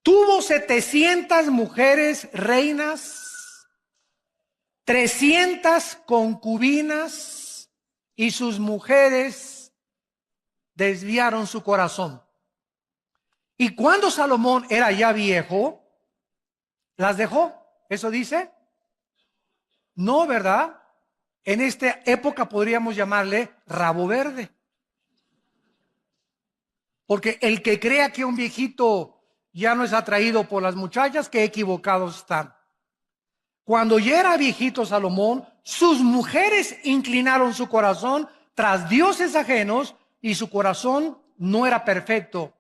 Tuvo 700 mujeres reinas, 300 concubinas, y sus mujeres desviaron su corazón. Y cuando Salomón era ya viejo, ¿las dejó? ¿Eso dice? No, ¿verdad? En esta época podríamos llamarle rabo verde. Porque el que crea que un viejito ya no es atraído por las muchachas, qué equivocados están. Cuando ya era viejito Salomón, sus mujeres inclinaron su corazón tras dioses ajenos, y su corazón no era perfecto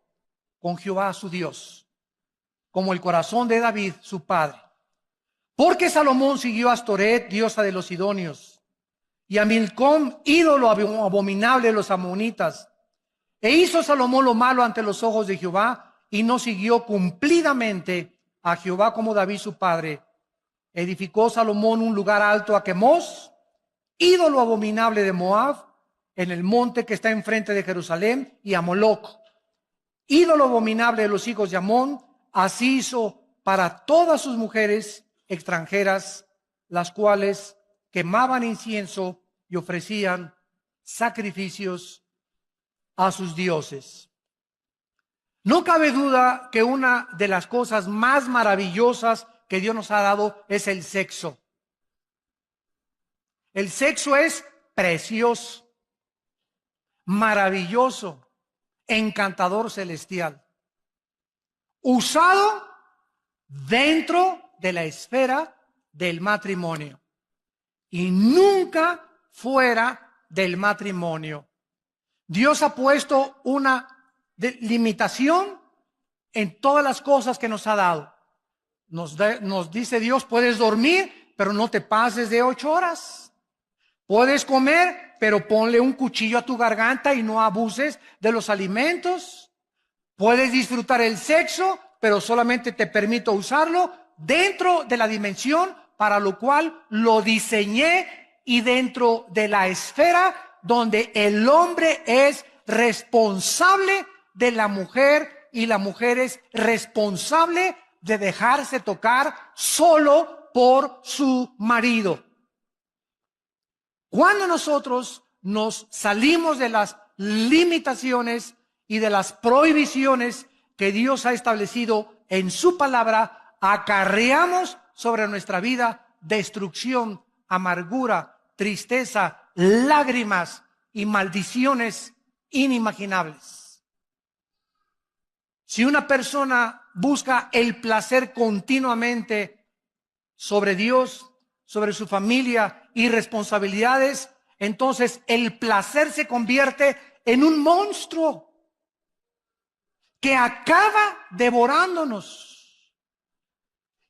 con Jehová su Dios, como el corazón de David su padre. Porque Salomón siguió a Astoret, diosa de los sidonios, y a Milcom, ídolo abominable de los amonitas. E hizo Salomón lo malo ante los ojos de Jehová, y no siguió cumplidamente a Jehová como David su padre. Edificó Salomón un lugar alto a Quemos, ídolo abominable de Moab, en el monte que está enfrente de Jerusalén, y a Moloc, ídolo abominable de los hijos de Amón. Así hizo para todas sus mujeres extranjeras, las cuales quemaban incienso y ofrecían sacrificios a sus dioses. No cabe duda que una de las cosas más maravillosas que Dios nos ha dado es el sexo. El sexo es precioso, maravilloso, encantador, celestial, usado dentro de la esfera del matrimonio y nunca fuera del matrimonio. Dios ha puesto una limitación en todas las cosas que nos ha dado. Nos dice Dios: puedes dormir, pero no te pases de 8 horas. Puedes comer, pero ponle un cuchillo a tu garganta y no abuses de los alimentos. Puedes disfrutar el sexo, pero solamente te permito usarlo dentro de la dimensión para lo cual lo diseñé, y dentro de la esfera donde el hombre es responsable de la mujer y la mujer es responsable de dejarse tocar solo por su marido. Cuando nosotros nos salimos de las limitaciones y de las prohibiciones que Dios ha establecido en su palabra, acarreamos sobre nuestra vida destrucción, amargura, tristeza, lágrimas y maldiciones inimaginables. Si una persona busca el placer continuamente sobre Dios, sobre su familia y responsabilidades, entonces el placer se convierte en un monstruo que acaba devorándonos.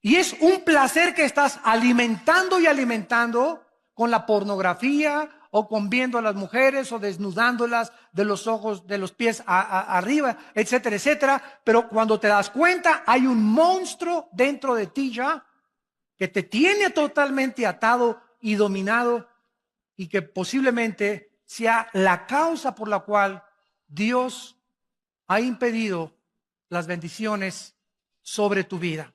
Y es un placer que estás alimentando y alimentando con la pornografía, o con viendo a las mujeres o desnudándolas de los ojos, de los pies arriba, etcétera, etcétera. Pero cuando te das cuenta, hay un monstruo dentro de ti ya que te tiene totalmente atado y dominado, y que posiblemente sea la causa por la cual Dios ha impedido las bendiciones sobre tu vida.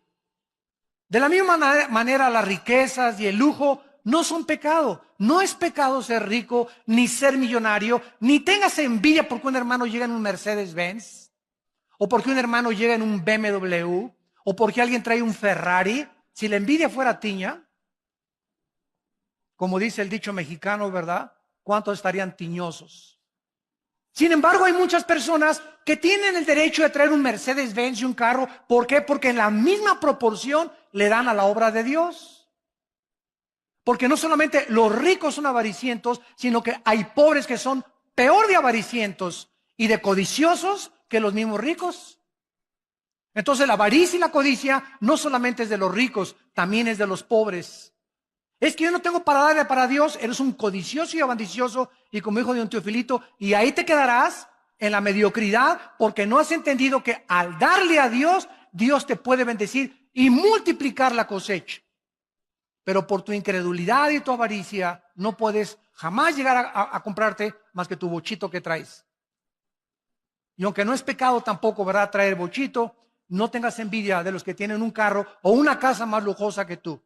De la misma manera, las riquezas y el lujo no son pecado. No es pecado ser rico, ni ser millonario, ni tengas envidia porque un hermano llega en un Mercedes-Benz, o porque un hermano llega en un BMW, o porque alguien trae un Ferrari. Si la envidia fuera tiña, como dice el dicho mexicano, ¿verdad? ¿Cuántos estarían tiñosos? Sin embargo, hay muchas personas que tienen el derecho de traer un Mercedes-Benz y un carro. ¿Por qué? Porque en la misma proporción le dan a la obra de Dios. Porque no solamente los ricos son avaricientos, sino que hay pobres que son peor de avaricientos y de codiciosos que los mismos ricos. Entonces la avaricia y la codicia no solamente es de los ricos, también es de los pobres. Es que yo no tengo para darle para Dios. Eres un codicioso y ambicioso, y como hijo de un Teofilito, y ahí te quedarás en la mediocridad, porque no has entendido que al darle a Dios, Dios te puede bendecir y multiplicar la cosecha. Pero por tu incredulidad y tu avaricia no puedes jamás llegar a comprarte más que tu bochito que traes. Y aunque no es pecado tampoco, ¿verdad?, traer bochito, no tengas envidia de los que tienen un carro o una casa más lujosa que tú.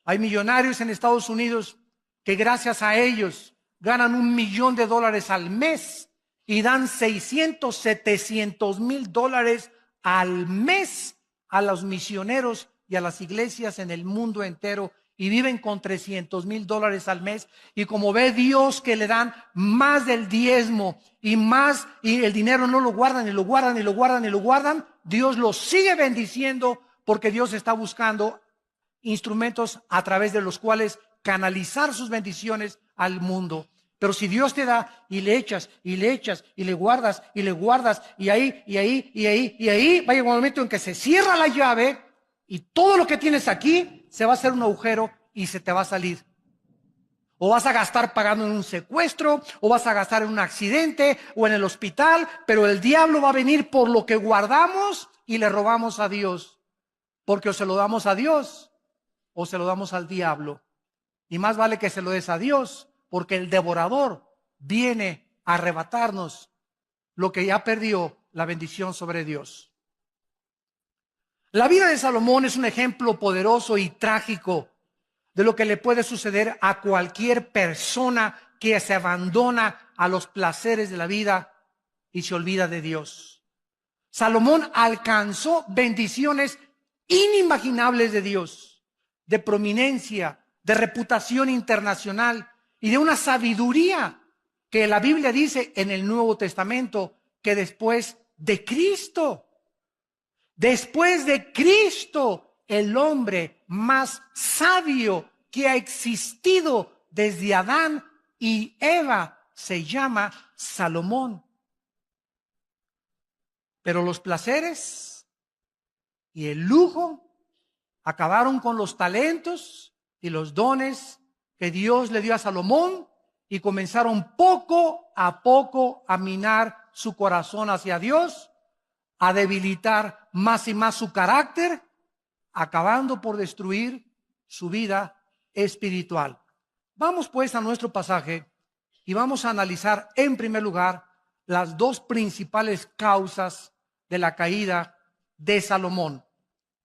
Hay millonarios en Estados Unidos que gracias a ellos ganan $1,000,000 al mes y dan 600, 700 mil dólares al mes a los misioneros y a las iglesias en el mundo entero, y viven con 300 mil dólares al mes. Y como ve Dios que le dan más del diezmo y más, y el dinero no lo guardan y lo guardan y lo guardan y lo guardan, Dios los sigue bendiciendo, porque Dios está buscando instrumentos a través de los cuales canalizar sus bendiciones al mundo. Pero si Dios te da y le echas y le echas y le guardas y le guardas, y ahí y ahí y ahí y ahí, va a llegar un momento en que se cierra la llave y todo lo que tienes aquí se va a hacer un agujero y se te va a salir. O vas a gastar pagando en un secuestro, o vas a gastar en un accidente o en el hospital, pero el diablo va a venir por lo que guardamos y le robamos a Dios. Porque o se lo damos a Dios o se lo damos al diablo. Y más vale que se lo des a Dios, porque el devorador viene a arrebatarnos lo que ya perdió la bendición sobre Dios. La vida de Salomón es un ejemplo poderoso y trágico de lo que le puede suceder a cualquier persona que se abandona a los placeres de la vida y se olvida de Dios. Salomón alcanzó bendiciones inimaginables de Dios, de prominencia, de reputación internacional y de una sabiduría que la Biblia dice en el Nuevo Testamento que después de Cristo, el hombre más sabio que ha existido desde Adán y Eva se llama Salomón. Pero los placeres y el lujo acabaron con los talentos y los dones que Dios le dio a Salomón, y comenzaron poco a minar su corazón hacia Dios, a debilitar más y más su carácter, acabando por destruir su vida espiritual. Vamos pues a nuestro pasaje y vamos a analizar en primer lugar las dos principales causas de la caída de Salomón.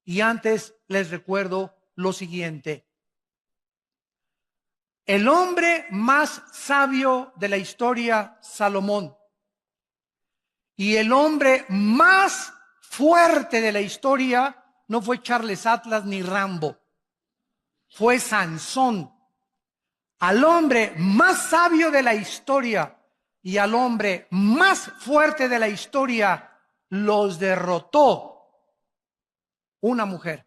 Y antes les recuerdo lo siguiente. El hombre más sabio de la historia, Salomón, y el hombre más fuerte de la historia no fue Charles Atlas ni Rambo, fue Sansón. Al hombre más sabio de la historia y al hombre más fuerte de la historia los derrotó una mujer.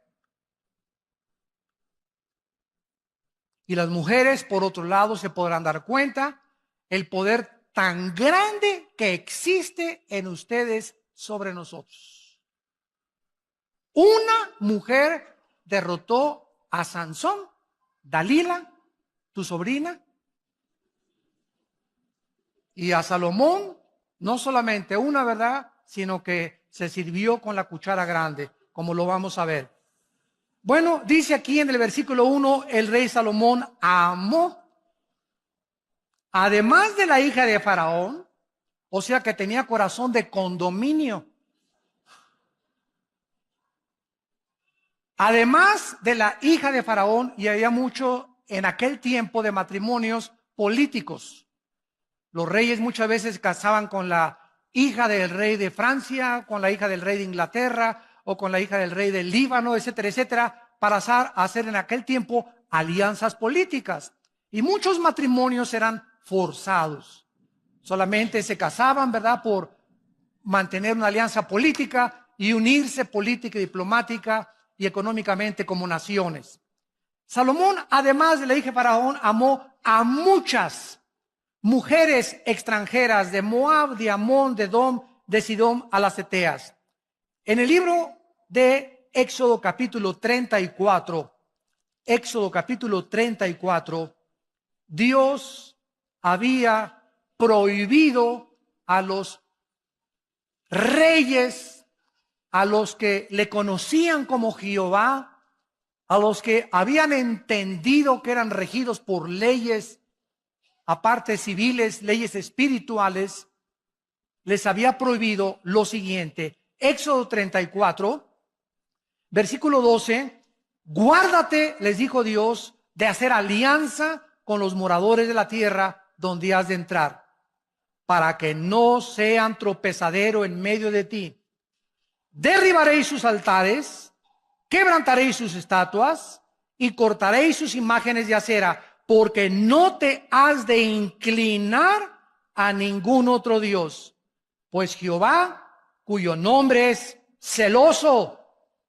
Y las mujeres, por otro lado, se podrán dar cuenta el poder tan grande que existe en ustedes sobre nosotros. Una mujer derrotó a Sansón, Dalila, tu sobrina, y a Salomón, no solamente una, ¿verdad?, sino que se sirvió con la cuchara grande, como lo vamos a ver. Bueno, dice aquí en el versículo 1, el rey Salomón amó, además de la hija de Faraón, o sea que tenía corazón de condominio. Además de la hija de Faraón, y había mucho en aquel tiempo de matrimonios políticos. Los reyes muchas veces se casaban con la hija del rey de Francia, con la hija del rey de Inglaterra, o con la hija del rey del Líbano, etcétera, etcétera, para hacer en aquel tiempo alianzas políticas. Y muchos matrimonios eran forzados. Solamente se casaban, ¿verdad?, por mantener una alianza política y unirse política y diplomática y económicamente como naciones. Salomón, además de la hija de Faraón, amó a muchas mujeres extranjeras de Moab, de Amón, de Edom, de Sidón, a las Eteas. En el libro de Éxodo capítulo 34, Dios había prohibido a los reyes, a los que le conocían como Jehová, a los que habían entendido que eran regidos por leyes, aparte civiles, leyes espirituales, les había prohibido lo siguiente: Éxodo 34, versículo 12, guárdate, les dijo Dios, de hacer alianza con los moradores de la tierra donde has de entrar, para que no sean tropezadero en medio de ti. Derribaréis sus altares, quebrantaréis sus estatuas y cortaréis sus imágenes de acera, porque no te has de inclinar a ningún otro Dios, pues Jehová, cuyo nombre es celoso,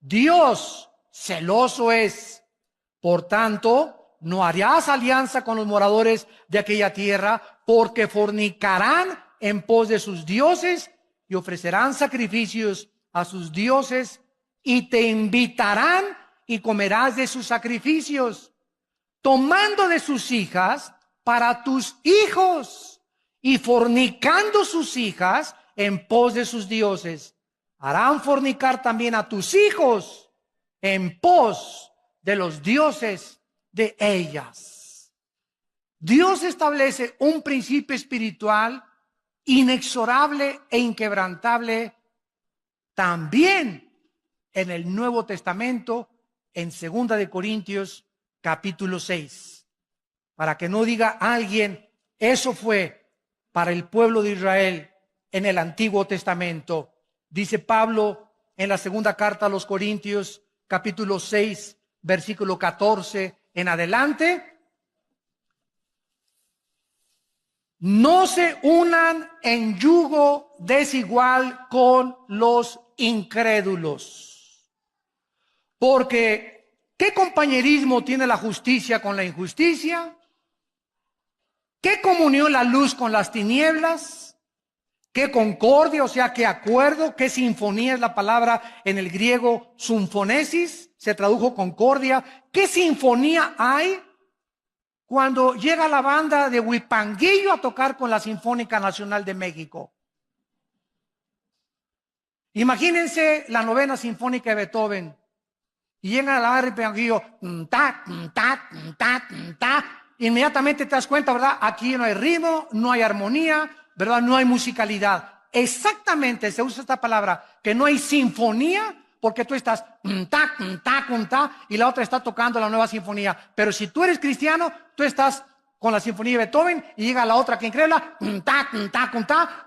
Dios celoso es. Por tanto, no harás alianza con los moradores de aquella tierra, porque fornicarán en pos de sus dioses y ofrecerán sacrificios a sus dioses, y te invitarán y comerás de sus sacrificios, tomando de sus hijas para tus hijos y fornicando sus hijas en pos de sus dioses. Harán fornicar también a tus hijos en pos de los dioses de ellas. Dios establece un principio espiritual inexorable e inquebrantable también en el Nuevo Testamento, en 2 de Corintios capítulo 6. Para que no diga alguien, eso fue para el pueblo de Israel en el Antiguo Testamento. Dice Pablo en la segunda carta a los Corintios, capítulo 6, versículo 14 en adelante: no se unan en yugo desigual con los incrédulos. Porque ¿qué compañerismo tiene la justicia con la injusticia? ¿Qué comunión la luz con las tinieblas? ¿Qué concordia, o sea, qué acuerdo? ¿Qué sinfonía es la palabra en el griego sinfonesis? Se tradujo concordia. ¿Qué sinfonía hay cuando llega la banda de Huipanguillo a tocar con la Sinfónica Nacional de México? Imagínense la novena sinfónica de Beethoven y llegan a la banda de Huipanguillo, inmediatamente te das cuenta, ¿verdad? Aquí no hay ritmo, no hay armonía, ¿verdad? No hay musicalidad. Exactamente se usa esta palabra, que no hay sinfonía, porque tú estás y la otra está tocando la nueva sinfonía. Pero si tú eres cristiano, tú estás con la sinfonía de Beethoven y llega la otra que increíble,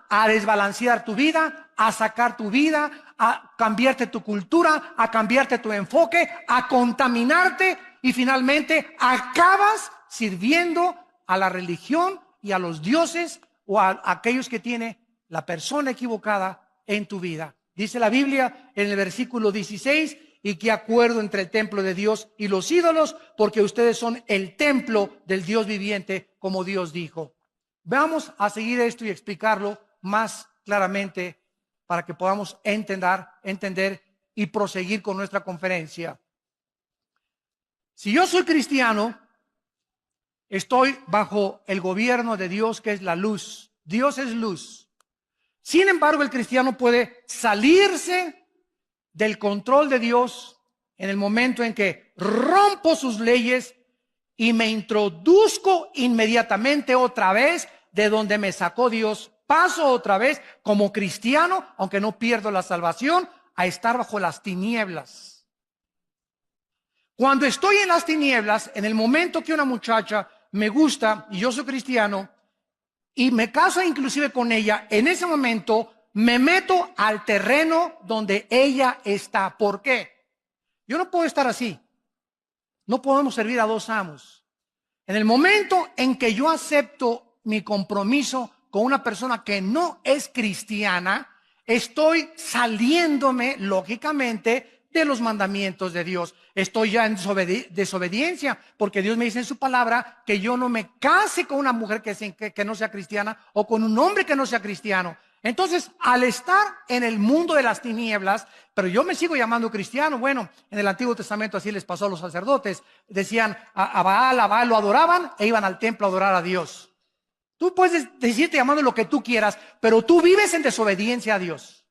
a desbalancear tu vida, a sacar tu vida, a cambiarte tu cultura, a cambiarte tu enfoque, a contaminarte, y finalmente acabas sirviendo a la religión y a los dioses o a aquellos que tiene la persona equivocada en tu vida. Dice la Biblia en el versículo 16, y qué acuerdo entre el templo de Dios y los ídolos, porque ustedes son el templo del Dios viviente, como Dios dijo. Vamos a seguir esto y explicarlo más claramente para que podamos entender y proseguir con nuestra conferencia. Si yo soy cristiano, estoy bajo el gobierno de Dios, que es la luz. Dios es luz. Sin embargo, el cristiano puede salirse del control de Dios en el momento en que rompo sus leyes y me introduzco inmediatamente otra vez de donde me sacó Dios. Paso otra vez como cristiano, aunque no pierdo la salvación, a estar bajo las tinieblas. Cuando estoy en las tinieblas, en el momento que una muchacha me gusta y yo soy cristiano y me caso inclusive con ella, en ese momento me meto al terreno donde ella está. ¿Por qué? Yo no puedo estar así. No podemos servir a dos amos. En el momento en que yo acepto mi compromiso con una persona que no es cristiana, estoy saliéndome, lógicamente, de los mandamientos de Dios. Estoy ya en desobediencia, porque Dios me dice en su palabra que yo no me case con una mujer que no sea cristiana o con un hombre que no sea cristiano. Entonces, al estar en el mundo de las tinieblas, pero yo me sigo llamando cristiano. Bueno, en el Antiguo Testamento así les pasó a los sacerdotes. Decían a Baal lo adoraban e iban al templo a adorar a Dios. Tú puedes decirte llamando lo que tú quieras, pero tú vives en desobediencia a Dios.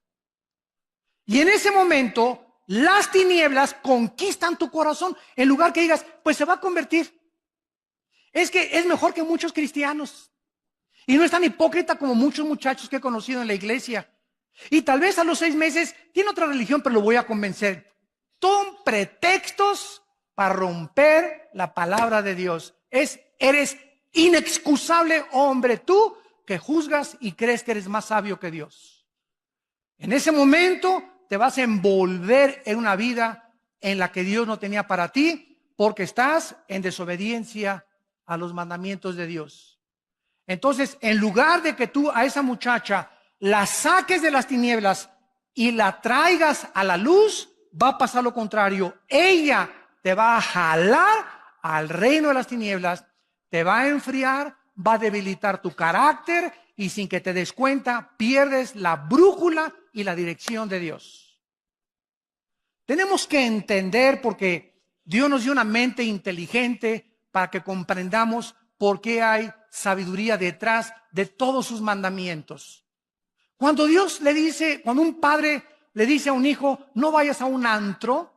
Y en ese momento, las tinieblas conquistan tu corazón. En lugar que digas, pues se va a convertir. Es que es mejor que muchos cristianos. Y no es tan hipócrita como muchos muchachos que he conocido en la iglesia. Y tal vez a los 6 meses tiene otra religión, pero lo voy a convencer. Son pretextos para romper la palabra de Dios. Eres inexcusable, hombre, tú que juzgas y crees que eres más sabio que Dios. En ese momento te vas a envolver en una vida en la que Dios no tenía para ti, porque estás en desobediencia a los mandamientos de Dios. Entonces, en lugar de que tú a esa muchacha la saques de las tinieblas y la traigas a la luz, va a pasar lo contrario. Ella te va a jalar al reino de las tinieblas, te va a enfriar, va a debilitar tu carácter y sin que te des cuenta, pierdes la brújula y la dirección de Dios. Tenemos que entender, porque Dios nos dio una mente inteligente para que comprendamos por qué hay sabiduría detrás de todos sus mandamientos. Cuando Dios le dice, cuando un padre le dice a un hijo, no vayas a un antro,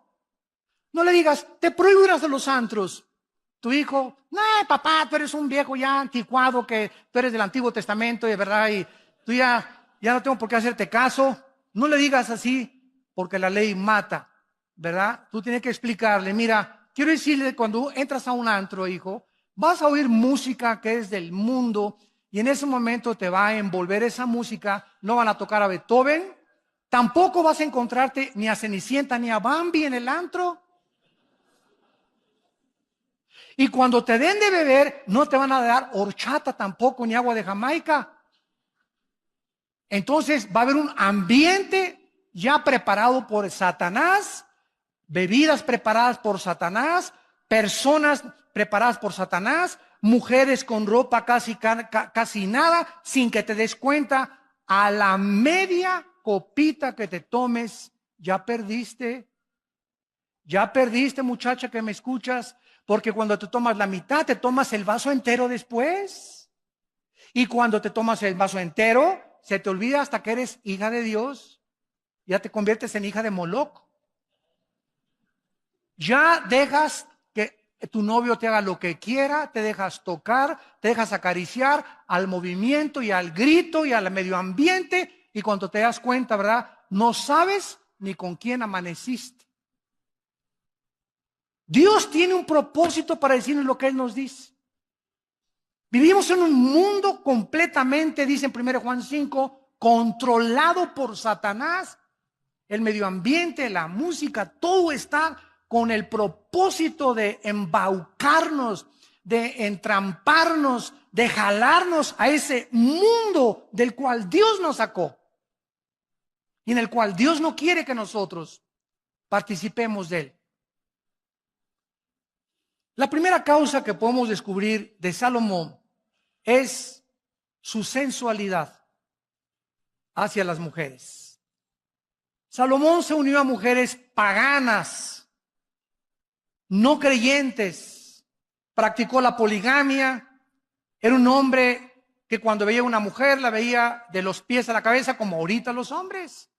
no le digas, te prohíbo ir a los antros. Tu hijo, no, papá, tú eres un viejo ya anticuado, que tú eres del Antiguo Testamento, de verdad, y tú ya no tengo por qué hacerte caso. No le digas así, porque la ley mata, ¿verdad? Tú tienes que explicarle, mira, quiero decirle, cuando entras a un antro, hijo, vas a oír música que es del mundo, y en ese momento te va a envolver esa música. No van a tocar a Beethoven, tampoco vas a encontrarte ni a Cenicienta ni a Bambi en el antro. Y cuando te den de beber, no te van a dar horchata tampoco, ni agua de Jamaica. Entonces va a haber un ambiente ya preparado por Satanás, bebidas preparadas por Satanás, personas preparadas por Satanás, mujeres con ropa casi nada, sin que te des cuenta. A la media copita que te tomes, ya perdiste. Ya perdiste, muchacha que me escuchas, porque cuando te tomas la mitad, te tomas el vaso entero después. Y cuando te tomas el vaso entero, se te olvida hasta que eres hija de Dios. Ya te conviertes en hija de Moloch. Ya dejas que tu novio te haga lo que quiera, te dejas tocar, te dejas acariciar al movimiento y al grito y al medio ambiente. Y cuando te das cuenta, ¿verdad? No sabes ni con quién amaneciste. Dios tiene un propósito para decirnos lo que Él nos dice. Vivimos en un mundo completamente, dice en 1 Juan 5, controlado por Satanás. El medio ambiente, la música, todo está con el propósito de embaucarnos, de entramparnos, de jalarnos a ese mundo del cual Dios nos sacó y en el cual Dios no quiere que nosotros participemos de él. La primera causa que podemos descubrir de Salomón es su sensualidad hacia las mujeres. Salomón se unió a mujeres paganas, no creyentes, practicó la poligamia, era un hombre que cuando veía a una mujer la veía de los pies a la cabeza como ahorita los hombres.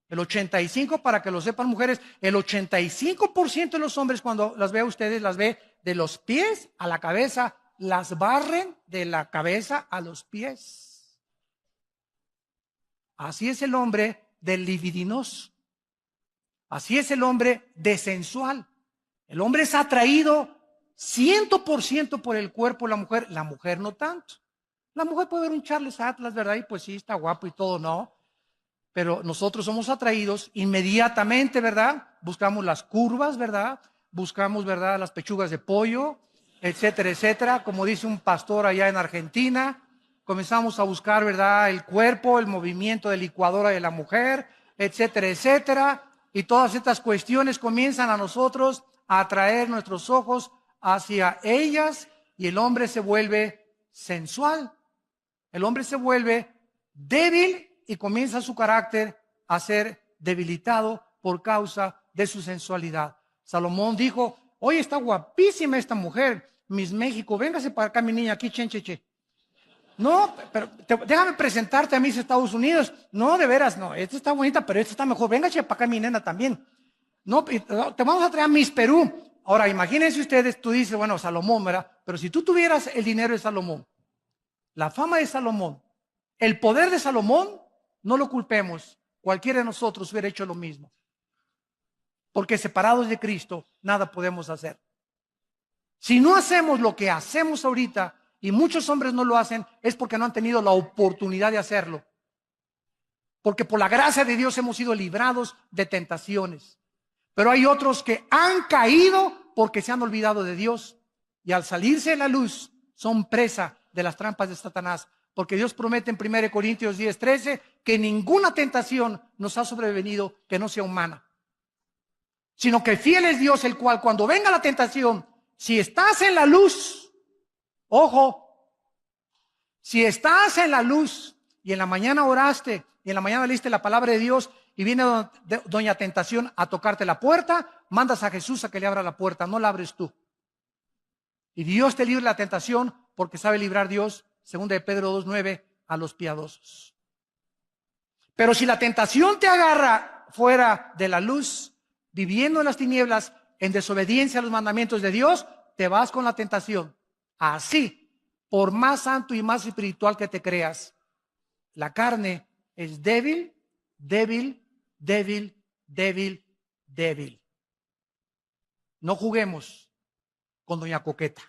El 85%, para que lo sepan mujeres, el 85% de los hombres cuando las ve a ustedes, las ve de los pies a la cabeza, las barren de la cabeza a los pies. Así es el hombre del libidinoso. Así es el hombre desensual. El hombre es atraído 100% por el cuerpo de la mujer no tanto. La mujer puede ver un Charles Atlas, ¿verdad? Y pues sí, está guapo y todo, ¿no? Pero nosotros somos atraídos inmediatamente, ¿verdad? Buscamos las curvas, ¿verdad? Buscamos, ¿verdad? Las pechugas de pollo, etcétera, etcétera. Como dice un pastor allá en Argentina, comenzamos a buscar, ¿verdad? El cuerpo, el movimiento de licuadora de la mujer, etcétera, etcétera. Y todas estas cuestiones comienzan a nosotros a atraer nuestros ojos hacia ellas y el hombre se vuelve sensual. El hombre se vuelve débil y comienza su carácter a ser debilitado por causa de su sensualidad. Salomón dijo, oye, está guapísima esta mujer, Miss México, véngase para acá mi niña, aquí, chencheche. No, pero déjame presentarte a Miss Estados Unidos. No, de veras, no, esta está bonita, pero esta está mejor. Véngase para acá mi nena también. No, te vamos a traer a Miss Perú. Ahora, imagínense ustedes, tú dices, bueno, Salomón, ¿verdad? Pero si tú tuvieras el dinero de Salomón, la fama de Salomón, el poder de Salomón, no lo culpemos. Cualquiera de nosotros hubiera hecho lo mismo. Porque separados de Cristo, nada podemos hacer. Si no hacemos lo que hacemos ahorita, y muchos hombres no lo hacen, es porque no han tenido la oportunidad de hacerlo. Porque por la gracia de Dios hemos sido librados de tentaciones. Pero hay otros que han caído porque se han olvidado de Dios. Y al salirse de la luz, son presa de las trampas de Satanás. Porque Dios promete en 1 Corintios 10:13 que ninguna tentación nos ha sobrevenido que no sea humana. Sino que fiel es Dios, el cual cuando venga la tentación, si estás en la luz, ojo, si estás en la luz y en la mañana oraste y en la mañana leíste la palabra de Dios y viene doña tentación a tocarte la puerta, mandas a Jesús a que le abra la puerta, no la abres tú. Y Dios te libre la tentación porque sabe librar Dios, 2 de Pedro 2:9, a los piadosos. Pero si la tentación te agarra fuera de la luz, viviendo en las tinieblas, en desobediencia a los mandamientos de Dios, te vas con la tentación. Así, por más santo y más espiritual que te creas, la carne es débil, débil, débil, débil, débil. No juguemos con doña Coqueta.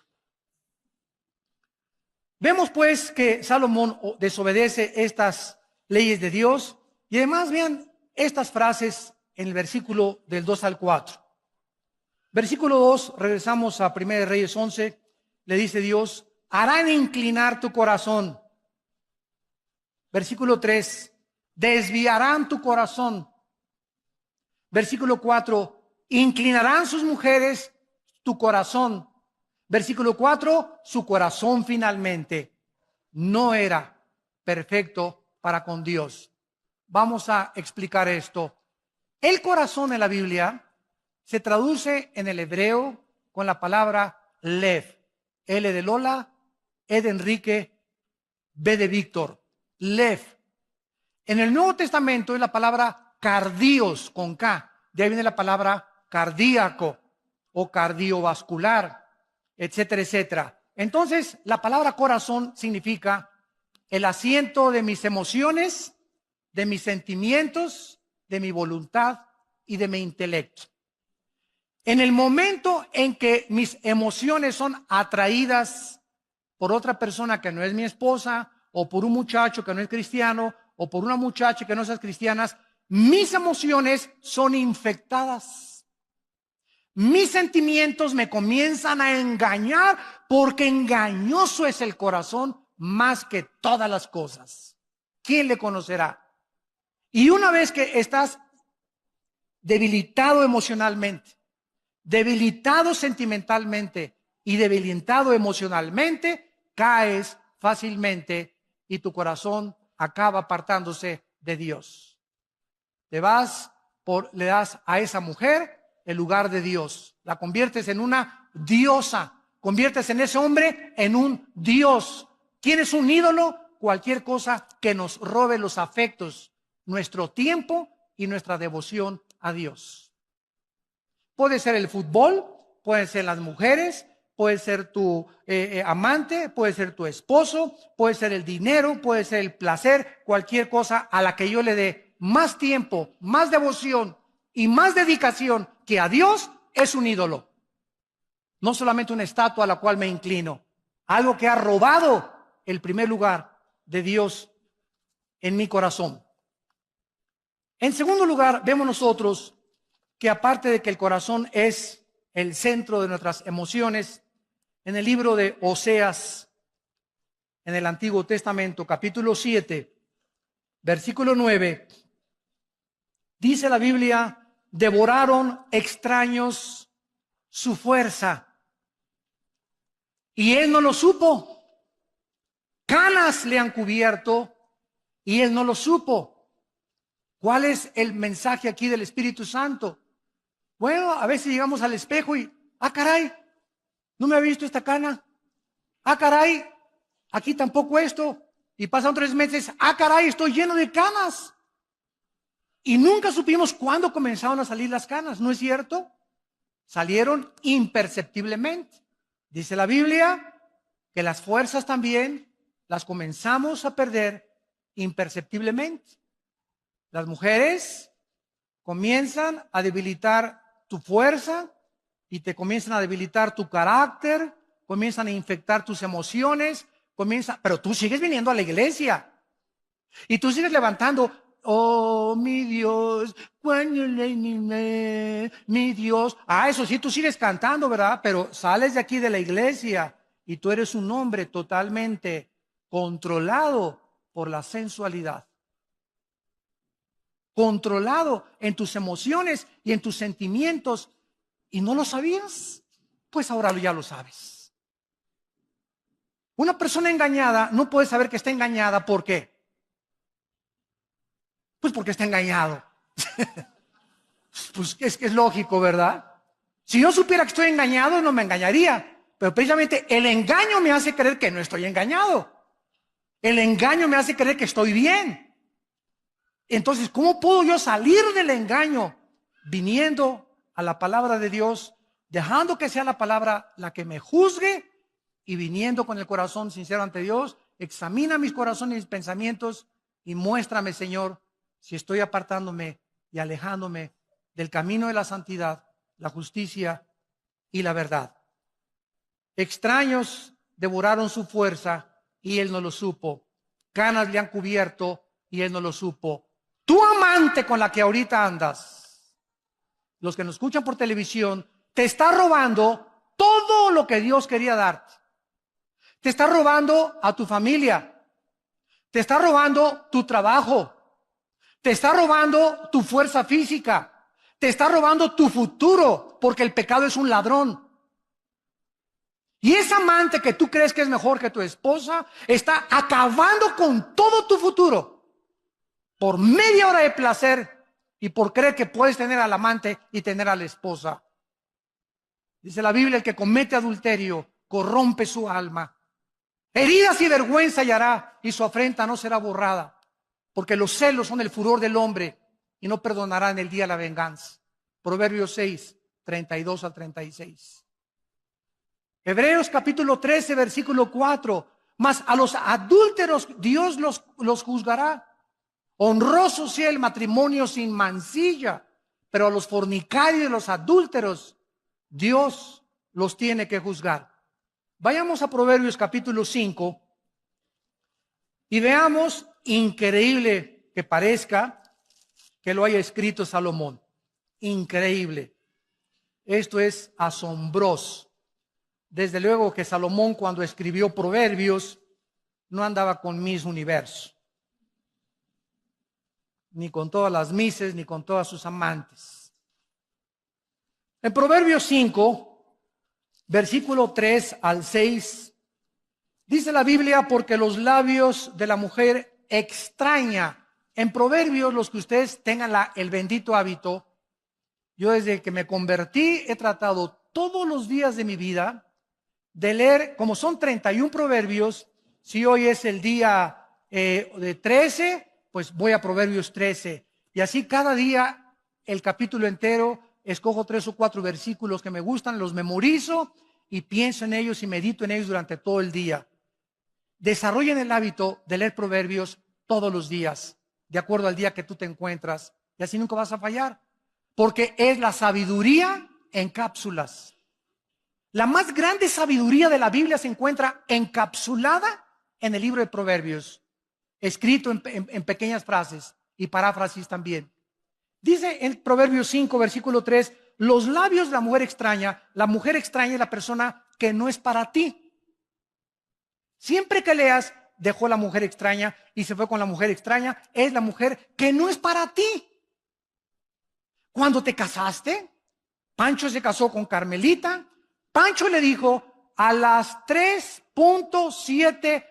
Vemos pues que Salomón desobedece estas leyes de Dios y además vean estas frases en el versículo del 2 al 4. Versículo 2, regresamos a 1 Reyes 11, le dice Dios, harán inclinar tu corazón. Versículo 3, desviarán tu corazón. Versículo 4, inclinarán sus mujeres tu corazón. Versículo 4, su corazón finalmente no era perfecto para con Dios. Vamos a explicar esto. El corazón en la Biblia se traduce en el hebreo con la palabra lev. L de Lola, E de Enrique, B de Víctor. Lev. En el Nuevo Testamento es la palabra cardios con K. De ahí viene la palabra cardíaco o cardiovascular, etcétera, etcétera. Entonces, la palabra corazón significa el asiento de mis emociones, de mis sentimientos, de mi voluntad y de mi intelecto. En el momento en que mis emociones son atraídas por otra persona que no es mi esposa, o por un muchacho que no es cristiano, o por una muchacha que no es cristiana, mis emociones son infectadas. Mis sentimientos me comienzan a engañar porque engañoso es el corazón más que todas las cosas. ¿Quién le conocerá? Y una vez que estás debilitado emocionalmente, debilitado sentimentalmente y debilitado emocionalmente, caes fácilmente y tu corazón acaba apartándose de Dios. Le das a esa mujer el lugar de Dios, la conviertes en una diosa, conviertes en ese hombre en un dios. ¿Quién es un ídolo? Cualquier cosa que nos robe los afectos, nuestro tiempo y nuestra devoción a Dios. Puede ser el fútbol, pueden ser las mujeres, puede ser tu amante, puede ser tu esposo, puede ser el dinero, puede ser el placer, cualquier cosa a la que yo le dé más tiempo, más devoción y más dedicación que a Dios es un ídolo. No solamente una estatua a la cual me inclino, algo que ha robado el primer lugar de Dios en mi corazón. En segundo lugar, vemos nosotros que aparte de que el corazón es el centro de nuestras emociones, en el libro de Oseas, en el Antiguo Testamento, capítulo 7, versículo 9, dice la Biblia, devoraron extraños su fuerza, y él no lo supo. Canas le han cubierto, y él no lo supo. ¿Cuál es el mensaje aquí del Espíritu Santo? Bueno, a veces llegamos al espejo y, caray, no me había visto esta cana. Caray, aquí tampoco esto. Y pasan 3 meses, caray, estoy lleno de canas. Y nunca supimos cuándo comenzaron a salir las canas, ¿no es cierto? Salieron imperceptiblemente. Dice la Biblia que las fuerzas también las comenzamos a perder imperceptiblemente. Las mujeres comienzan a debilitar tu fuerza y te comienzan a debilitar tu carácter, comienzan a infectar tus emociones, pero tú sigues viniendo a la iglesia y tú sigues levantando, oh mi Dios, mi Dios. Eso sí, tú sigues cantando, ¿verdad? Pero sales de aquí de la iglesia y tú eres un hombre totalmente controlado por la sensualidad, controlado en tus emociones y en tus sentimientos, y no lo sabías, pues ahora ya lo sabes. Una persona engañada no puede saber que está engañada. ¿Por qué? Pues porque está engañado. Pues es lógico, ¿verdad? Si yo supiera que estoy engañado, no me engañaría. Pero precisamente el engaño me hace creer que no estoy engañado. El engaño me hace creer que estoy bien. Entonces, ¿cómo puedo yo salir del engaño? Viniendo a la palabra de Dios, dejando que sea la palabra la que me juzgue y viniendo con el corazón sincero ante Dios. Examina mis corazones y mis pensamientos y muéstrame, Señor, si estoy apartándome y alejándome del camino de la santidad, la justicia y la verdad. Extraños devoraron su fuerza y él no lo supo. Canas le han cubierto y él no lo supo. Tu amante con la que ahorita andas, los que nos escuchan por televisión, te está robando todo lo que Dios quería darte. Te está robando a tu familia. Te está robando tu trabajo. Te está robando tu fuerza física. Te está robando tu futuro, porque el pecado es un ladrón. Y esa amante que tú crees que es mejor que tu esposa, está acabando con todo tu futuro por media hora de placer y por creer que puedes tener al amante y tener a la esposa. Dice la Biblia, el que comete adulterio corrompe su alma. Heridas y vergüenza hallará, y su afrenta no será borrada, porque los celos son el furor del hombre y no perdonará en el día la venganza. Proverbios 6, 32 al 36. Hebreos capítulo 13, versículo 4. Mas a los adúlteros Dios los juzgará. Honroso sea el matrimonio sin mancilla, pero a los fornicarios y los adúlteros Dios los tiene que juzgar. Vayamos a Proverbios capítulo 5 y veamos, increíble que parezca, que lo haya escrito Salomón. Increíble. Esto es asombroso. Desde luego que Salomón, cuando escribió Proverbios, no andaba con Miss Universo, ni con todas las mises, ni con todas sus amantes. En Proverbios 5, versículo 3 al 6, dice la Biblia, porque los labios de la mujer extraña. En Proverbios, los que ustedes tengan el bendito hábito, yo desde que me convertí he tratado todos los días de mi vida de leer, como son 31 proverbios, si hoy es el día de 13, pues voy a Proverbios 13. Y así cada día el capítulo entero, escojo 3 o 4 versículos que me gustan, los memorizo y pienso en ellos y medito en ellos durante todo el día. Desarrollen el hábito de leer proverbios todos los días, de acuerdo al día que tú te encuentras, y así nunca vas a fallar, porque es la sabiduría en cápsulas. La más grande sabiduría de la Biblia se encuentra encapsulada en el libro de Proverbios, escrito en pequeñas frases y paráfrasis también. Dice en Proverbios 5, versículo 3, los labios de la mujer extraña es la persona que no es para ti. Siempre que leas, dejó la mujer extraña y se fue con la mujer extraña, es la mujer que no es para ti. Cuando te casaste, Pancho se casó con Carmelita. Pancho le dijo a las 3.7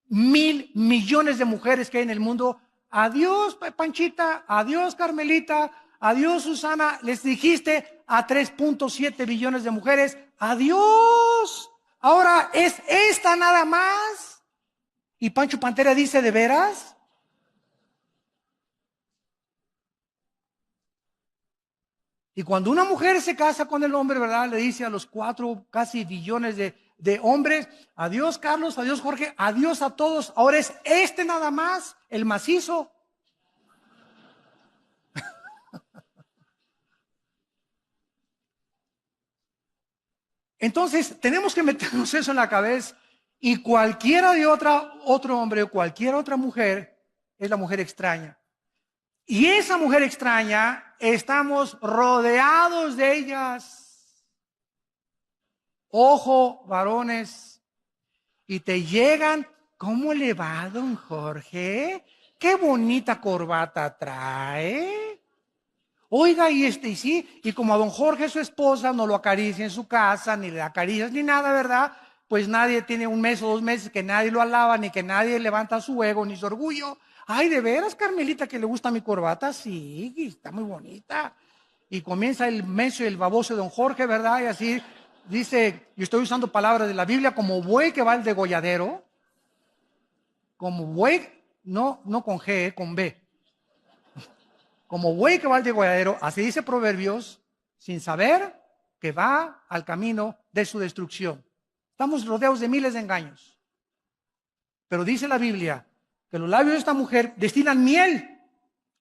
mil millones de mujeres que hay en el mundo, adiós Panchita, adiós Carmelita, adiós Susana. Les dijiste a 3.7 billones de mujeres, adiós. Ahora es esta nada más. Y Pancho Pantera dice, ¿de veras? Y cuando una mujer se casa con el hombre, ¿verdad? Le dice a los 4 casi billones de hombres, adiós Carlos, adiós Jorge, adiós a todos. Ahora es este nada más, el macizo. Entonces, tenemos que meternos eso en la cabeza. Y cualquiera de otro hombre o cualquier otra mujer es la mujer extraña. Y esa mujer extraña, estamos rodeados de ellas. Ojo, varones, y te llegan, ¿cómo le va, don Jorge? Qué bonita corbata trae. Oiga, y sí, y como a don Jorge, su esposa, no lo acaricia en su casa, ni le acaricias ni nada, ¿verdad? Pues nadie tiene un mes o 2 meses que nadie lo alaba, ni que nadie levanta su ego, ni su orgullo. Ay, de veras, Carmelita, que le gusta mi corbata, sí, está muy bonita. Y comienza el menso y el baboso de don Jorge, ¿verdad? Y así dice, yo estoy usando palabras de la Biblia, como buey que va al degolladero, como buey, no con G, con B. Como buey que va al degolladero, así dice Proverbios, sin saber que va al camino de su destrucción. Estamos rodeados de miles de engaños. Pero dice la Biblia que los labios de esta mujer destilan miel.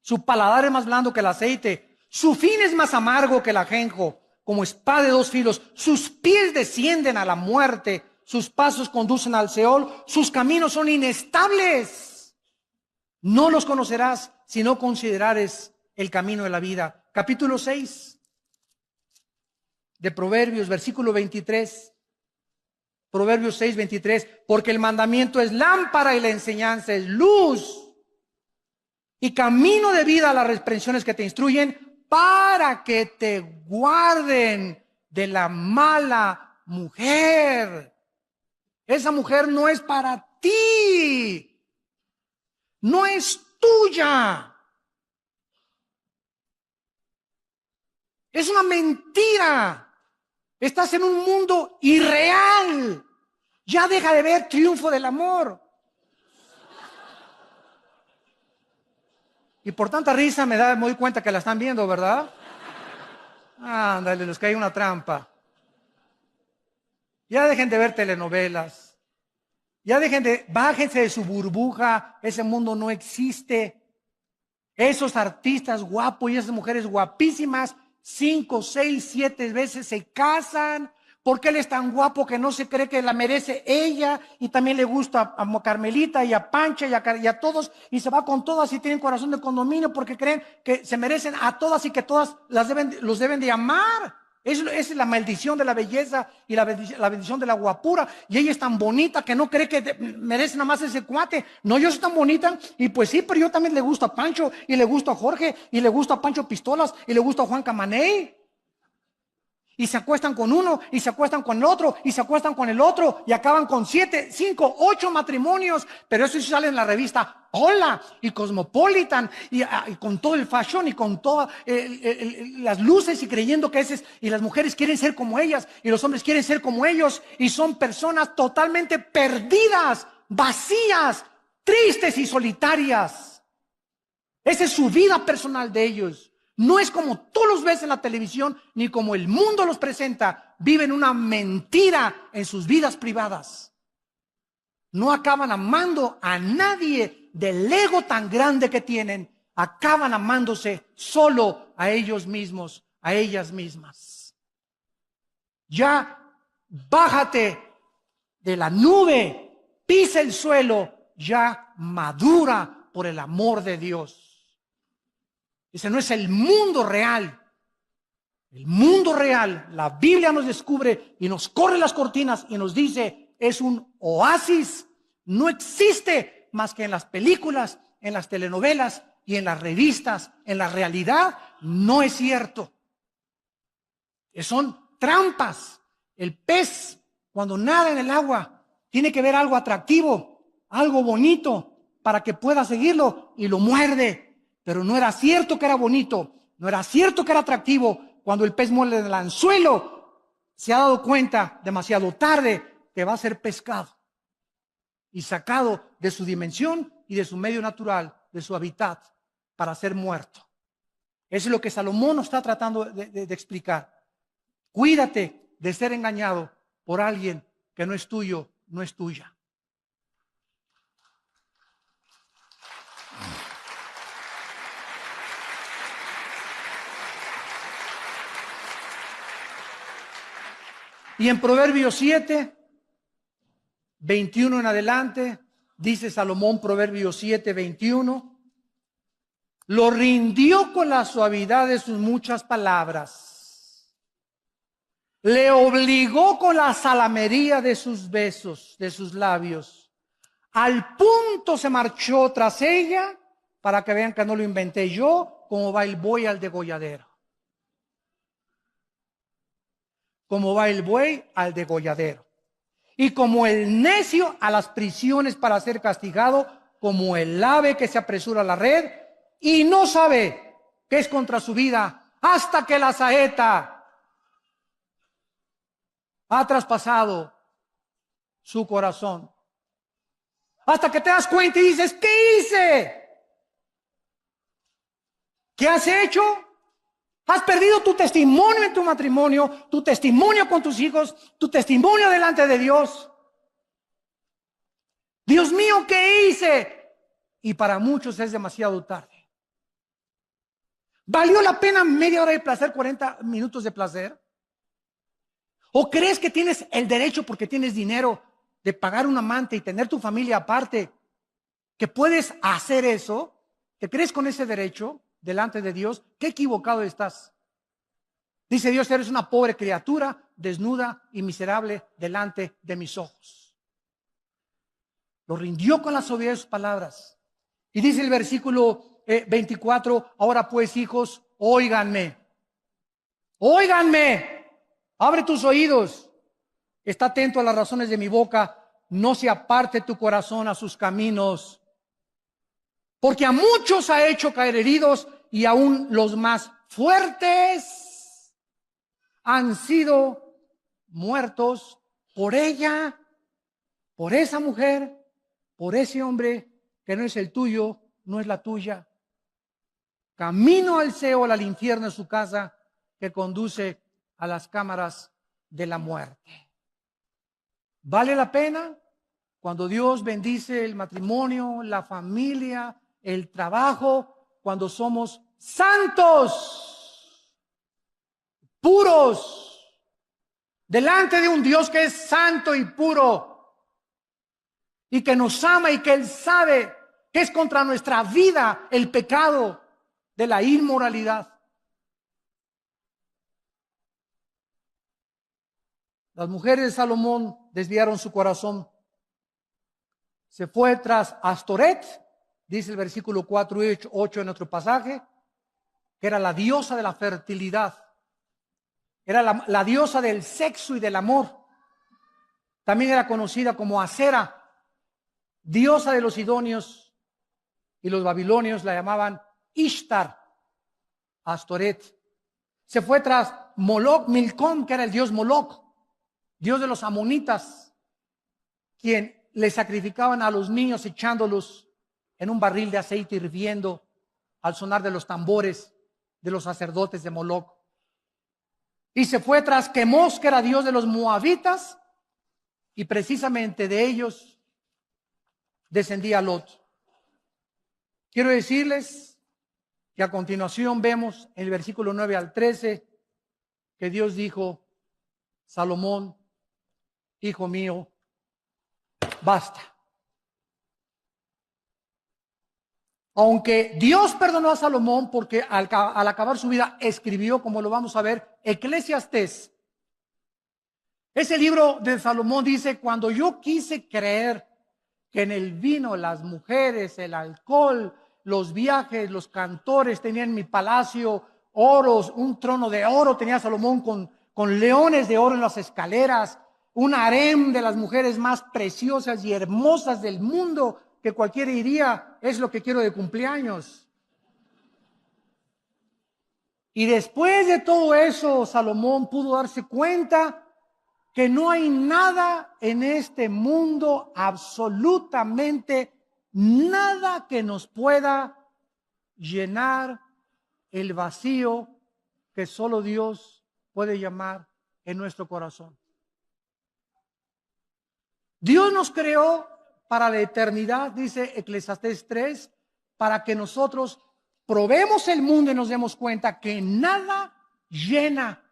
Su paladar es más blando que el aceite. Su fin es más amargo que el ajenjo, como espada de 2 filos. Sus pies descienden a la muerte. Sus pasos conducen al Seol. Sus caminos son inestables. No los conocerás si no considerares el camino de la vida. Capítulo 6 de Proverbios, versículo 23. Proverbios 6, 23. Porque el mandamiento es lámpara y la enseñanza es luz. Y camino de vida a las reprensiones que te instruyen para que te guarden de la mala mujer. Esa mujer no es para ti. No es tuya. Es una mentira. Estás en un mundo irreal. Ya deja de ver Triunfo del Amor. Y por tanta risa me doy cuenta que la están viendo, ¿verdad? Ándale, les cae una trampa. Ya dejen de ver telenovelas. Bájense de su burbuja. Ese mundo no existe. Esos artistas guapos y esas mujeres guapísimas, 5, 6, 7 veces se casan, porque él es tan guapo que no se cree que la merece ella, y también le gusta a Carmelita y a Pancha y a todos, y se va con todas y tienen corazón de condominio porque creen que se merecen a todas y que todas los deben de amar. Esa es la maldición de la belleza y la bendición de la guapura. Y ella es tan bonita que no cree que merece nada más ese cuate. No, yo soy tan bonita. Y pues sí, pero yo también le gusto a Pancho, y le gusto a Jorge, y le gusto a Pancho Pistolas, y le gusto a Juan Camaney. Y se acuestan con uno, y se acuestan con el otro, y se acuestan con el otro, y acaban con 7, 5, 8 matrimonios. Pero eso sí sale en la revista Hola y Cosmopolitan, y con todo el fashion y con todas las luces, y creyendo que y las mujeres quieren ser como ellas, y los hombres quieren ser como ellos, y son personas totalmente perdidas, vacías, tristes y solitarias. Esa es su vida personal de ellos. No es como tú los ves en la televisión, ni como el mundo los presenta. Viven una mentira en sus vidas privadas. No acaban amando a nadie del ego tan grande que tienen. Acaban amándose solo a ellos mismos, a ellas mismas. Ya bájate de la nube, pisa el suelo, ya madura por el amor de Dios. Ese no es el mundo real. El mundo real, la Biblia nos descubre y nos corre las cortinas y nos dice, es un oasis. No existe más que en las películas, en las telenovelas y en las revistas. En la realidad no es cierto. Son trampas. El pez, cuando nada en el agua, tiene que ver algo atractivo, algo bonito, para que pueda seguirlo, y lo muerde. Pero no era cierto que era bonito, no era cierto que era atractivo. Cuando el pez muerde el anzuelo, se ha dado cuenta demasiado tarde que va a ser pescado y sacado de su dimensión y de su medio natural, de su hábitat, para ser muerto. Eso es lo que Salomón nos está tratando de explicar. Cuídate de ser engañado por alguien que no es tuyo, no es tuya. Y en Proverbios 7, 21 en adelante, dice Salomón, Proverbios 7, 21, lo rindió con la suavidad de sus muchas palabras, le obligó con la salamería de sus besos, de sus labios, al punto se marchó tras ella, para que vean que no lo inventé yo, como va el buey al degolladero. Como va el buey al degolladero. Y como el necio a las prisiones para ser castigado, como el ave que se apresura a la red y no sabe que es contra su vida, hasta que la saeta ha traspasado su corazón. Hasta que te das cuenta y dices, ¿qué hice? ¿Qué has hecho? Has perdido tu testimonio en tu matrimonio, tu testimonio con tus hijos, tu testimonio delante de Dios. Dios mío, ¿qué hice? Y para muchos es demasiado tarde. ¿Valió la pena media hora de placer, 40 minutos de placer? ¿O crees que tienes el derecho, porque tienes dinero, de pagar un amante y tener tu familia aparte, que puedes hacer eso? ¿Te crees con ese derecho delante de Dios? ¡Qué equivocado estás! Dice Dios, eres una pobre criatura, desnuda y miserable delante de mis ojos. Lo rindió con la suavidad de sus palabras. Y dice el versículo 24, ahora pues, hijos, óiganme. Óiganme. Abre tus oídos. Está atento a las razones de mi boca. No se aparte tu corazón a sus caminos. Porque a muchos ha hecho caer heridos, y aún los más fuertes han sido muertos por ella, por esa mujer, por ese hombre que no es el tuyo, no es la tuya. Camino al Seol, al infierno es su casa, que conduce a las cámaras de la muerte. ¿Vale la pena? Cuando Dios bendice el matrimonio, la familia, el trabajo, cuando somos santos, puros, delante de un Dios que es santo y puro, y que nos ama y que Él sabe que es contra nuestra vida el pecado de la inmoralidad. Las mujeres de Salomón desviaron su corazón. Se fue tras Astoret, dice el versículo 4 y 8 en otro pasaje, que era la diosa de la fertilidad. Era la diosa del sexo y del amor. También era conocida como Acera, diosa de los sidonios, y los babilonios la llamaban Ishtar, Astoret. Se fue tras Moloch, Milcom, que era el dios Moloch, dios de los amonitas, quien le sacrificaban a los niños echándolos en un barril de aceite hirviendo al sonar de los tambores de los sacerdotes de Moloch. Y se fue tras Quemos, que era dios de los moabitas, y precisamente de ellos descendía Lot. Quiero decirles que a continuación vemos en el versículo 9 al 13 que Dios dijo: Salomón, hijo mío, basta. Aunque Dios perdonó a Salomón porque al acabar su vida escribió, como lo vamos a ver, Eclesiastés. Ese libro de Salomón dice: cuando yo quise creer que en el vino, las mujeres, el alcohol, los viajes, los cantores tenían en mi palacio oros, un trono de oro tenía Salomón con leones de oro en las escaleras, un harem de las mujeres más preciosas y hermosas del mundo, que cualquiera diría, es lo que quiero de cumpleaños. Y después de todo eso, Salomón pudo darse cuenta que no hay nada en este mundo, absolutamente nada, que nos pueda llenar el vacío que solo Dios puede llamar en nuestro corazón. Dios nos creó para la eternidad, dice Eclesiastés 3, para que nosotros probemos el mundo y nos demos cuenta que nada llena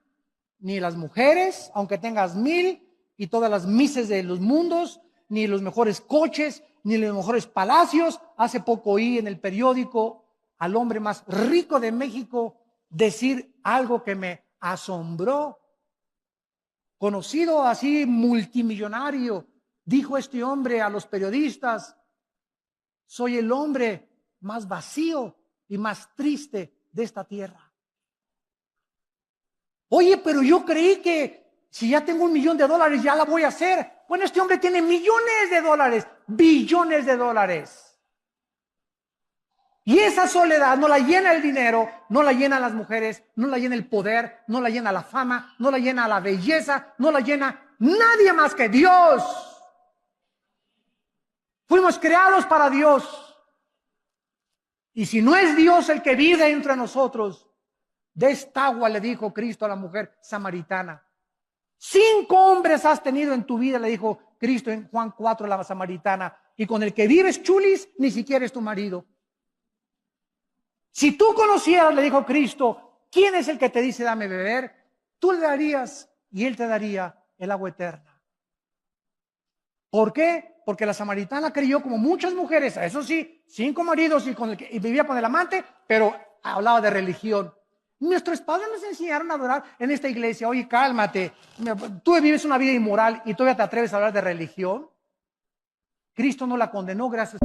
ni las mujeres, aunque tengas 1000 y todas las mises de los mundos, ni los mejores coches, ni los mejores palacios. Hace poco oí en el periódico al hombre más rico de México decir algo que me asombró. Conocido así, multimillonario, dijo este hombre a los periodistas: soy el hombre más vacío y más triste de esta tierra. Oye, pero yo creí que si ya tengo $1,000,000 ya la voy a hacer. Bueno, este hombre tiene millones de dólares, billones de dólares. Y esa soledad no la llena el dinero, no la llena las mujeres, no la llena el poder, no la llena la fama, no la llena la belleza, no la llena nadie más que Dios. Fuimos creados para Dios. Y si no es Dios el que vive entre nosotros, de esta agua, le dijo Cristo a la mujer samaritana. 5 hombres has tenido en tu vida, le dijo Cristo en Juan 4, la samaritana, y con el que vives, chulis, ni siquiera es tu marido. Si tú conocieras, le dijo Cristo, quién es el que te dice dame beber, tú le darías y él te daría el agua eterna. ¿Por qué? Porque la samaritana creyó, como muchas mujeres, eso sí, 5 maridos y vivía con el amante, pero hablaba de religión. Nuestros padres nos enseñaron a adorar en esta iglesia. Oye, cálmate, tú vives una vida inmoral y todavía te atreves a hablar de religión. Cristo no la condenó, gracias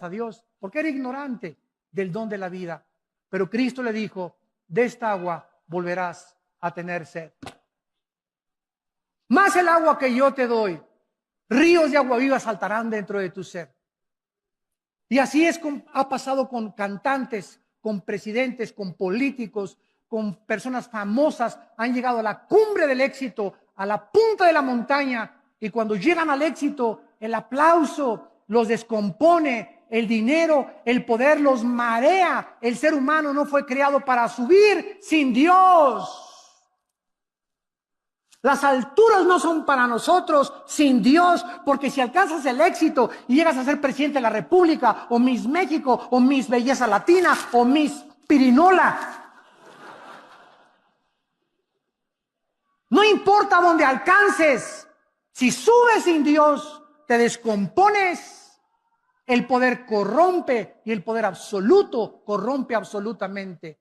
a Dios, porque era ignorante del don de la vida. Pero Cristo le dijo, de esta agua volverás a tener sed. Más el agua que yo te doy, ríos de agua viva saltarán dentro de tu ser. Y así ha pasado con cantantes, con presidentes, con políticos, con personas famosas. Han llegado a la cumbre del éxito, a la punta de la montaña, y cuando llegan al éxito, el aplauso los descompone, el dinero, el poder los marea. El ser humano no fue creado para subir sin Dios. Las alturas no son para nosotros sin Dios, porque si alcanzas el éxito y llegas a ser presidente de la República, o Miss México, o Miss Belleza Latina, o Miss Pirinola, no importa dónde alcances, si subes sin Dios, te descompones. El poder corrompe y el poder absoluto corrompe absolutamente.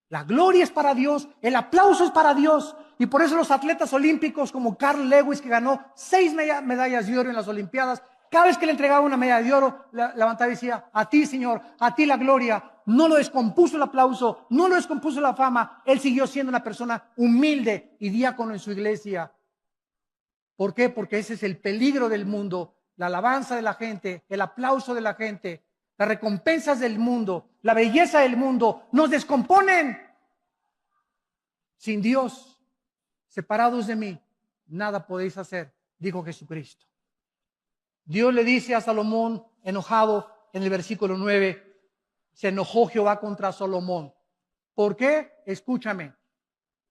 La gloria es para Dios, el aplauso es para Dios. Y por eso los atletas olímpicos como Carl Lewis, que ganó 6 medallas de oro en las Olimpiadas, cada vez que le entregaba una medalla de oro, levantaba y decía, a ti, Señor, a ti la gloria. No lo descompuso el aplauso, no lo descompuso la fama. Él siguió siendo una persona humilde y diácono en su iglesia. ¿Por qué? Porque ese es el peligro del mundo. La alabanza de la gente, el aplauso de la gente, las recompensas del mundo, la belleza del mundo, nos descomponen. Sin Dios, separados de mí, nada podéis hacer, dijo Jesucristo. Dios le dice a Salomón, enojado, en el versículo 9, se enojó Jehová contra Salomón. ¿Por qué? Escúchame,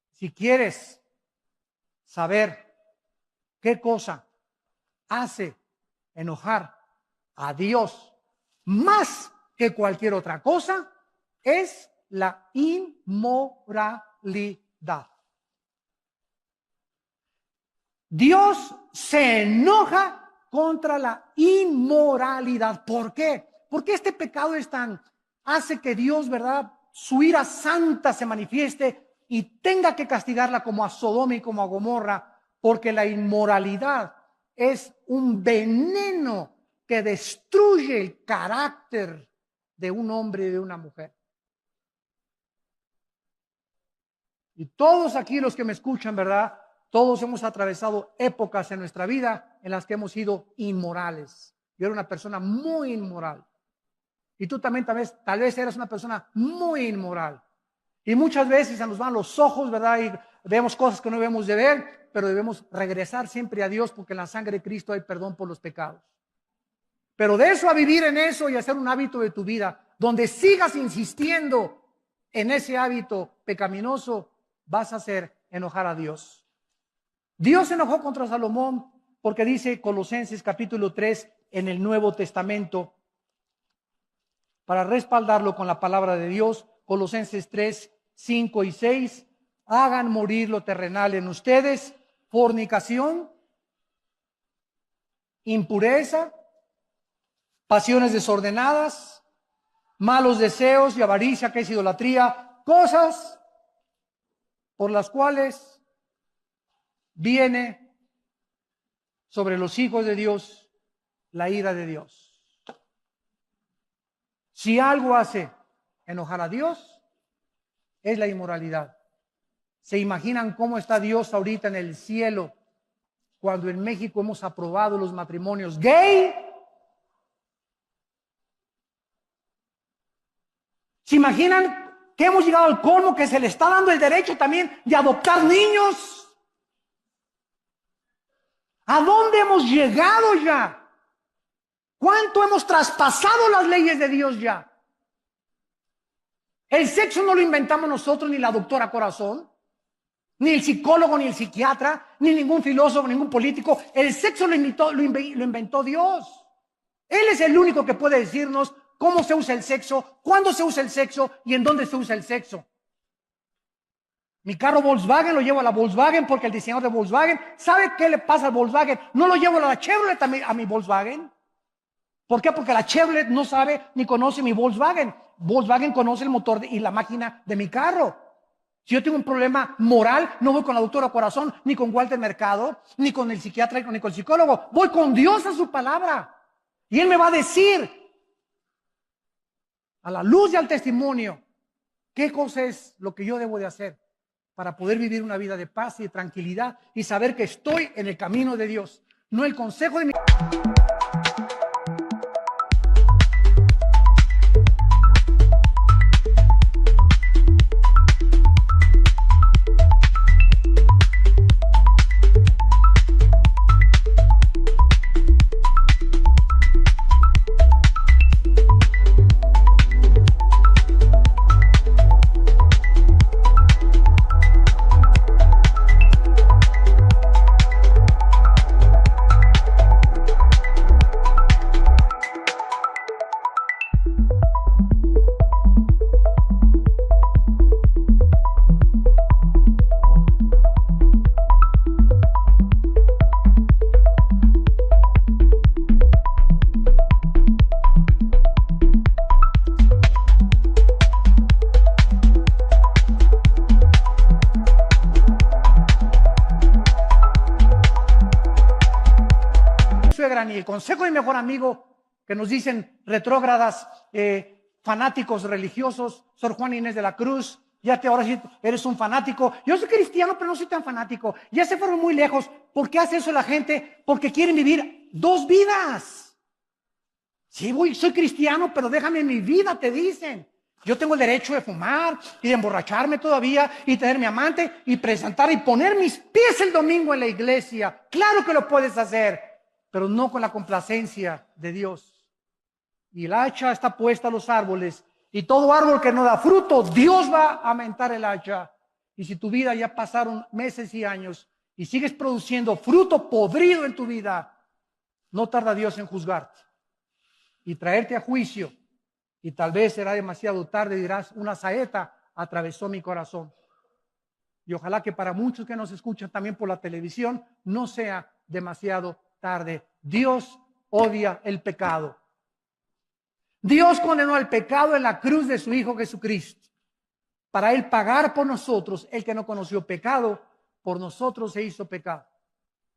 si quieres saber qué cosa hace enojar a Dios más que cualquier otra cosa, es la inmoralidad. Dios se enoja contra la inmoralidad. ¿Por qué? Porque este pecado hace que Dios, ¿verdad?, su ira santa se manifieste y tenga que castigarla como a Sodoma y como a Gomorra, porque la inmoralidad es un veneno que destruye el carácter de un hombre y de una mujer. Y todos aquí los que me escuchan, ¿verdad? Todos hemos atravesado épocas en nuestra vida en las que hemos sido inmorales. Yo era una persona muy inmoral. Y tú también tal vez eras una persona muy inmoral. Y muchas veces se nos van los ojos, ¿verdad? Y vemos cosas que no debemos de ver, pero debemos regresar siempre a Dios porque en la sangre de Cristo hay perdón por los pecados. Pero de eso a vivir en eso y hacer un hábito de tu vida, donde sigas insistiendo en ese hábito pecaminoso, vas a hacer enojar a Dios. Dios se enojó contra Salomón porque dice Colosenses capítulo 3 en el Nuevo Testamento, para respaldarlo con la palabra de Dios, Colosenses 3, 5 y 6, hagan morir lo terrenal en ustedes, fornicación, impureza, pasiones desordenadas, malos deseos y avaricia, que es idolatría, cosas por las cuales viene sobre los hijos de Dios la ira de Dios. Si algo hace enojar a Dios, es la inmoralidad. ¿Se imaginan cómo está Dios ahorita en el cielo cuando en México hemos aprobado los matrimonios gay? ¿Se imaginan que hemos llegado al colmo que se le está dando el derecho también de adoptar niños? ¿A dónde hemos llegado ya? ¿Cuánto hemos traspasado las leyes de Dios ya? El sexo no lo inventamos nosotros, ni la doctora Corazón, ni el psicólogo, ni el psiquiatra, ni ningún filósofo, ningún político. El sexo lo inventó Dios. Él es el único que puede decirnos cómo se usa el sexo, cuándo se usa el sexo y en dónde se usa el sexo. Mi carro Volkswagen lo llevo a la Volkswagen porque el diseñador de Volkswagen, ¿sabe qué le pasa al Volkswagen? No lo llevo a la Chevrolet a mi Volkswagen. ¿Por qué? Porque la Chevrolet no sabe ni conoce mi Volkswagen. Volkswagen conoce el motor y la máquina de mi carro. Si yo tengo un problema moral, no voy con la doctora Corazón, ni con Walter Mercado, ni con el psiquiatra, ni con el psicólogo. Voy con Dios a su palabra. Y Él me va a decir, a la luz y al testimonio, qué cosa es lo que yo debo de hacer para poder vivir una vida de paz y de tranquilidad y saber que estoy en el camino de Dios. No el consejo de mi... Ni el consejo de mi mejor amigo que nos dicen retrógradas, fanáticos religiosos, Sor Juana Inés de la Cruz, ahora sí eres un fanático. Yo soy cristiano, pero no soy tan fanático. Ya se fueron muy lejos. ¿Por qué hace eso la gente? Porque quieren vivir dos vidas. Sí, soy cristiano, pero déjame mi vida, te dicen. Yo tengo el derecho de fumar y de emborracharme todavía y tener mi amante y presentar y poner mis pies el domingo en la iglesia. Claro que lo puedes hacer, pero no con la complacencia de Dios. Y el hacha está puesta a los árboles, y todo árbol que no da fruto, Dios va a aumentar el hacha. Y si tu vida ya pasaron meses y años y sigues produciendo fruto podrido en tu vida, no tarda Dios en juzgarte y traerte a juicio. Y tal vez será demasiado tarde, dirás, una saeta atravesó mi corazón. Y ojalá que para muchos que nos escuchan también por la televisión, no sea demasiado tarde. Dios odia el pecado. Dios condenó al pecado en la cruz de su Hijo Jesucristo. para Él pagar por nosotros, el que no conoció pecado, por nosotros se hizo pecado,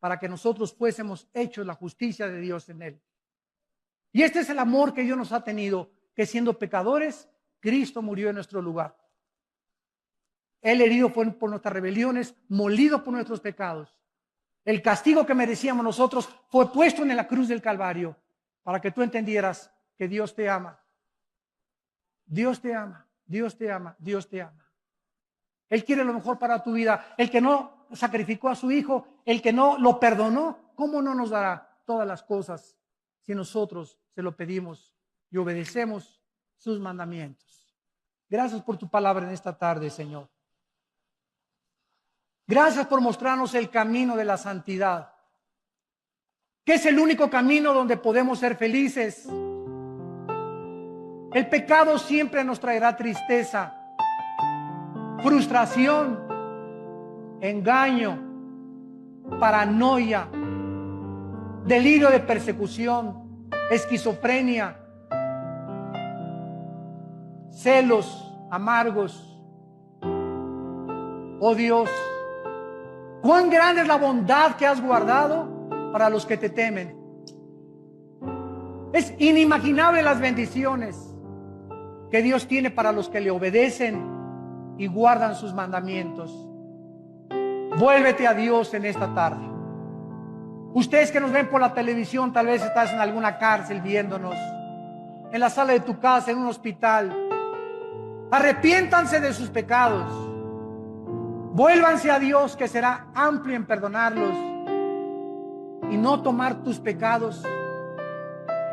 para que nosotros fuésemos hechos la justicia de Dios en Él. Y este es el amor que Dios nos ha tenido, que siendo pecadores, Cristo murió en nuestro lugar. Él herido fue por nuestras rebeliones, molido por nuestros pecados. El castigo que merecíamos nosotros fue puesto en la cruz del Calvario, para que tú entendieras que Dios te ama. Dios te ama, Dios te ama, Dios te ama. Él quiere lo mejor para tu vida. El que no sacrificó a su Hijo, el que no lo perdonó, ¿cómo no nos dará todas las cosas si nosotros se lo pedimos y obedecemos sus mandamientos? Gracias por tu palabra en esta tarde, Señor. Gracias por mostrarnos el camino de la santidad, que es el único camino donde podemos ser felices. El pecado siempre nos traerá tristeza, frustración, engaño, paranoia, delirio de persecución, esquizofrenia, celos amargos. Oh Dios, cuán grande es la bondad que has guardado para los que te temen. Es inimaginable las bendiciones que Dios tiene para los que le obedecen y guardan sus mandamientos. Vuélvete a Dios en esta tarde. Ustedes que nos ven por la televisión, tal vez estás en alguna cárcel viéndonos, en la sala de tu casa, en un hospital. Arrepiéntanse de sus pecados. Vuélvanse a Dios, que será amplio en perdonarlos y no tomar tus pecados.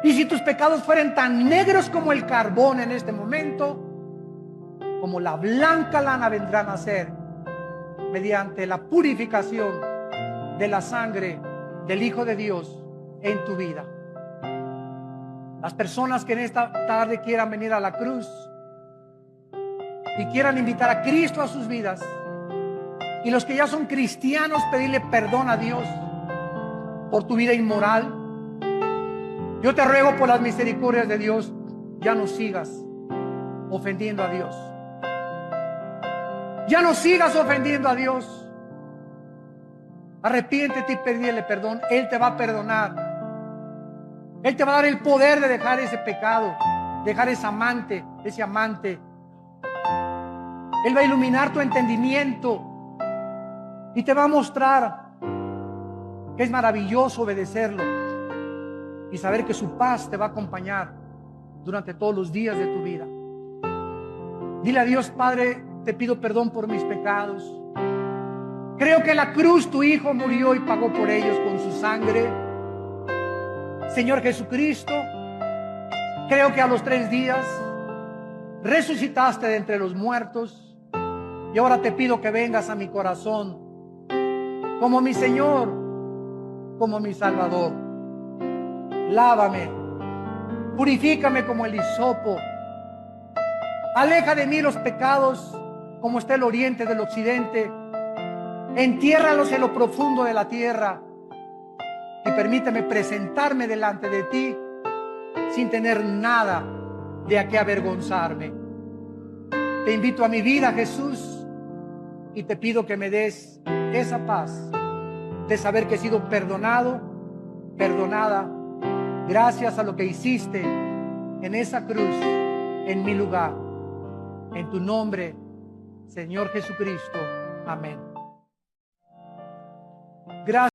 Y si tus pecados fueren tan negros como el carbón en este momento, como la blanca lana vendrán a ser mediante la purificación de la sangre del Hijo de Dios en tu vida. Las personas que en esta tarde quieran venir a la cruz y quieran invitar a Cristo a sus vidas, y los que ya son cristianos, pedirle perdón a Dios por tu vida inmoral. Yo te ruego por las misericordias de Dios, ya no sigas ofendiendo a Dios. Ya no sigas ofendiendo a Dios. Arrepiéntete y pídele perdón. Él te va a perdonar. Él te va a dar el poder de dejar ese pecado, dejar ese amante. Él va a iluminar tu entendimiento y te va a mostrar que es maravilloso obedecerlo y saber que su paz te va a acompañar durante todos los días de tu vida. Dile a Dios: Padre, te pido perdón por mis pecados. Creo que en la cruz tu Hijo murió y pagó por ellos con su sangre. Señor Jesucristo, creo que a los 3 días resucitaste de entre los muertos, y ahora te pido que vengas a mi corazón como mi Señor, como mi Salvador. Lávame, purifícame como el hisopo. Aleja de mí los pecados como está el oriente del occidente. Entiérralos en lo profundo de la tierra y permíteme presentarme delante de ti sin tener nada de a qué avergonzarme. Te invito a mi vida, Jesús, y te pido que me des esa paz de saber que he sido perdonado, perdonada, gracias a lo que hiciste en esa cruz, en mi lugar. En tu nombre, Señor Jesucristo. Amén. Gracias.